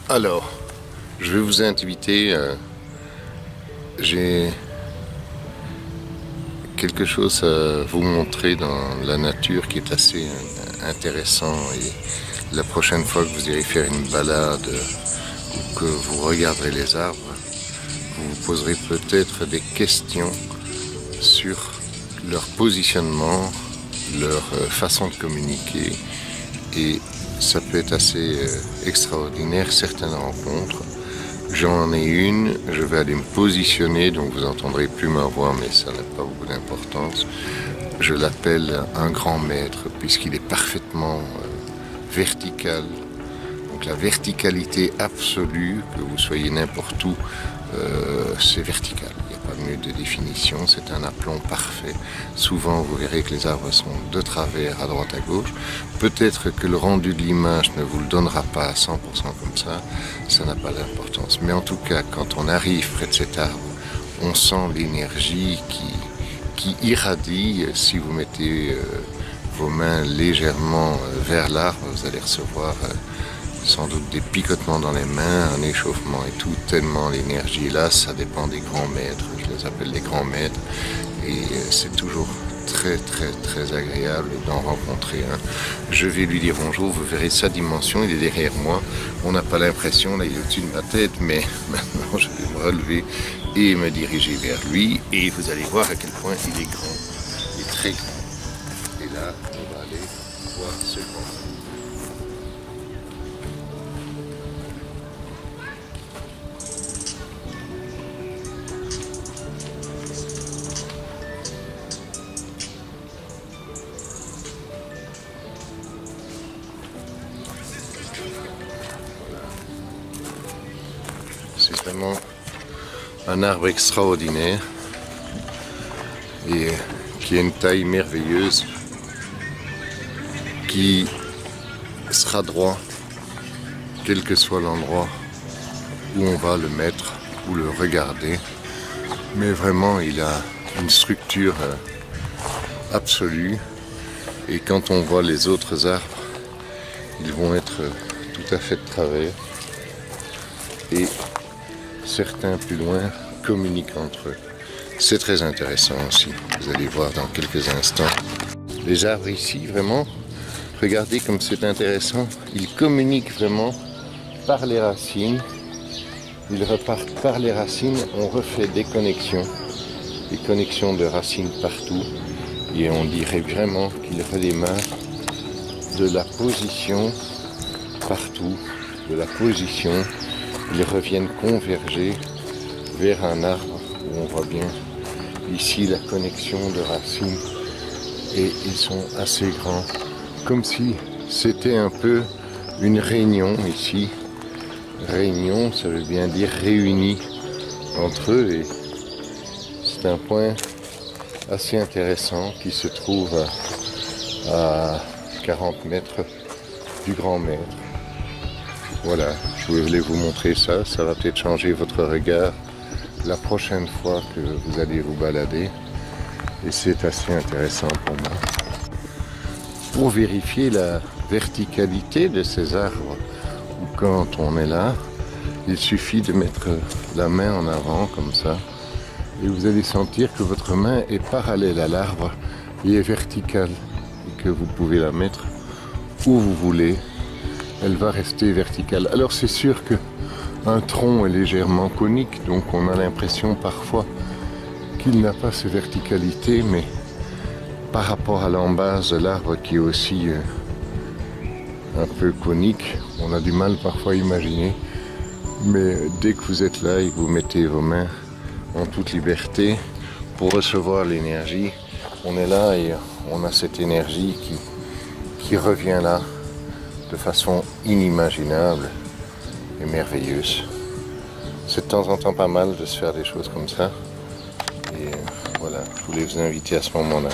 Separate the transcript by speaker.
Speaker 1: Alors, je vais vous inviter, j'ai quelque chose à vous montrer dans la nature qui est assez intéressant, et la prochaine fois que vous irez faire une balade ou que vous regarderez les arbres, vous vous poserez peut-être des questions sur leur positionnement, leur façon de communiquer, et ça peut être assez extraordinaire certaines rencontres. J'en ai une, je vais aller me positionner, donc vous n'entendrez plus ma voix, mais ça n'a pas beaucoup d'importance. Je l'appelle un grand maître, puisqu'il est parfaitement vertical. Donc la verticalité absolue, que vous soyez n'importe où, c'est vertical. Il n'y a pas mieux de définition, c'est un aplomb parfait. Souvent vous verrez que les arbres sont de travers à droite à gauche. Peut-être que le rendu de l'image ne vous le donnera pas à 100% comme ça n'a pas d'importance. Mais en tout cas, quand on arrive près de cet arbre, on sent l'énergie qui irradie. Si vous mettez vos mains légèrement vers l'arbre, vous allez recevoir sans doute des picotements dans les mains, un échauffement et tout, tellement l'énergie est là. Ça dépend des grands maîtres, je les appelle les grands maîtres, et c'est toujours très agréable d'en rencontrer un. Je vais lui dire bonjour, vous verrez sa dimension, il est derrière moi, on n'a pas l'impression, là il est au-dessus de ma tête, mais maintenant je vais me relever et me diriger vers lui, et vous allez voir à quel point il est grand, il est très grand. Et là, on va aller voir ce grand. C'est vraiment un arbre extraordinaire et qui a une taille merveilleuse, qui sera droit quel que soit l'endroit où on va le mettre ou le regarder. Mais vraiment, il a une structure absolue, et quand on voit les autres arbres, ils vont être tout à fait de travers, et certains plus loin communiquent entre eux. C'est très intéressant aussi, vous allez voir dans quelques instants. Les arbres ici, vraiment, regardez comme c'est intéressant, ils communiquent vraiment par les racines, ils repartent par les racines, on refait des connexions de racines partout, et on dirait vraiment qu'ils redémarrent de la position partout, de la position. Ils reviennent converger vers un arbre où on voit bien ici la connexion de racines, et ils sont assez grands, comme si c'était un peu une réunion ici. Réunion, ça veut bien dire réunis entre eux, et c'est un point assez intéressant qui se trouve à 40 mètres du grand maître. Voilà, je voulais vous montrer ça, ça va peut-être changer votre regard la prochaine fois que vous allez vous balader, et c'est assez intéressant pour moi. Pour vérifier la verticalité de ces arbres, ou quand on est là, il suffit de mettre la main en avant comme ça, et vous allez sentir que votre main est parallèle à l'arbre et est verticale, et que vous pouvez la mettre où vous voulez. Elle va rester verticale. Alors c'est sûr que un tronc est légèrement conique, donc on a l'impression parfois qu'il n'a pas cette verticalité, mais par rapport à l'embase de l'arbre qui est aussi un peu conique, on a du mal parfois à imaginer. Mais dès que vous êtes là et que vous mettez vos mains en toute liberté pour recevoir l'énergie, on est là et on a cette énergie qui revient là de façon inimaginable et merveilleuse. C'est de temps en temps pas mal de se faire des choses comme ça. Et voilà, je voulais vous inviter à ce moment-là.